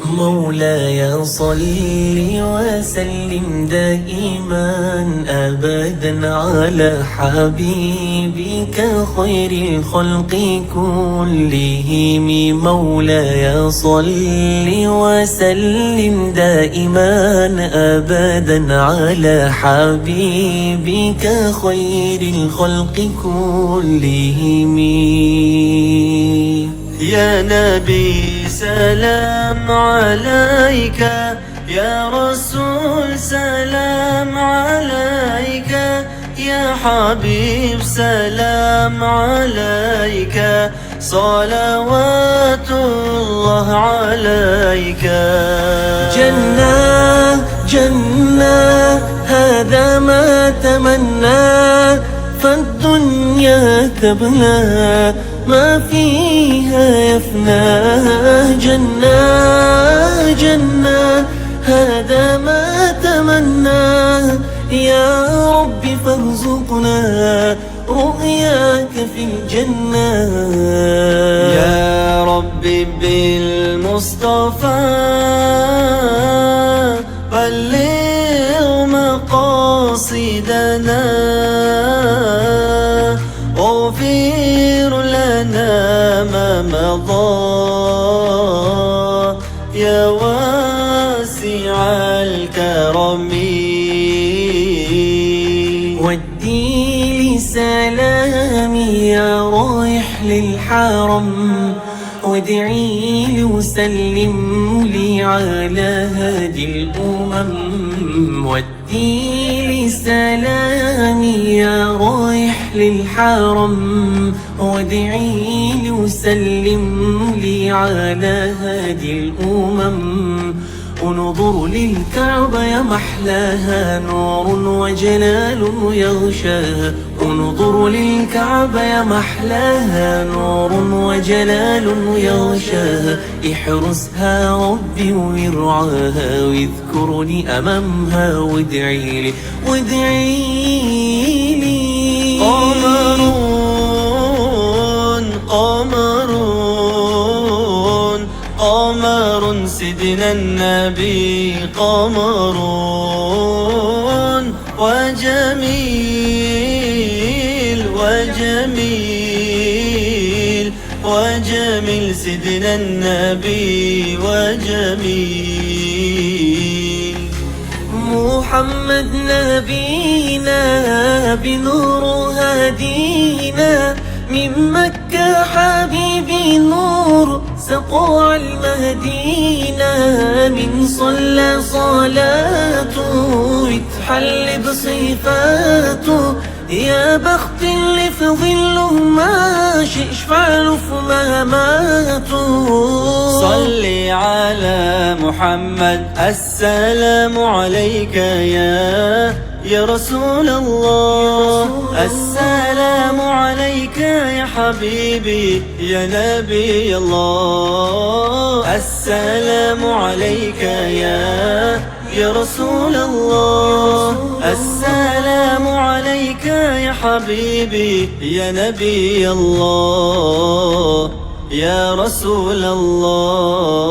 مولاي صل وسلم دائما أبدا على حبيبك خير الخلق كلهم. مولاي صل وسلم دائما أبدا على حبيبك خير الخلق كلهم. يا نبي سلام عليك، يا رسول سلام عليك، يا حبيب سلام عليك، صلوات الله عليك. جنة جنة هذا ما تمنى، فالدنيا تبلى ما فيها يفنى. جنة جنة هذا ما تمنى، يا رب فارزقنا رؤياك في الجنة. يا رب بالمصطفى بلغ مقاصدنا، واغفر لنا ما مضى يا واسع الكرم. ودي لسلامي يا رايح للحرم، وادعي لي وسلم لي على هادي الأمم. ودي لسلامي يا رايح للحرم، وادعي لي وسلم لي على هادي الأمم. انظر للكعبة يا محلاها، نور وجلال يغشاها. انظر للكعبة يا محلاها، نور وجلال يغشاها. احرسها ربي ويرعاها، واذكرني أمامها وادعي لي وادعي لي. قمرون قمرون قمر سيدنا النبي، قمرون وجميل وجميل وجميل سيدنا النبي وجميل. محمد نبينا بنور هدينا، من مكة حبيبي نور سطوع المدينة. من صلى صلاته يتحل بصفاته، يا بخت اللي في ظله ماشي اشفع له في مماته. صلي على محمد السلام عليك يا رسول الله. السلام عليك يا حبيبي يا نبي الله. السلام عليك يا رسول الله. السلام عليك يا حبيبي يا نبي الله يا رسول الله.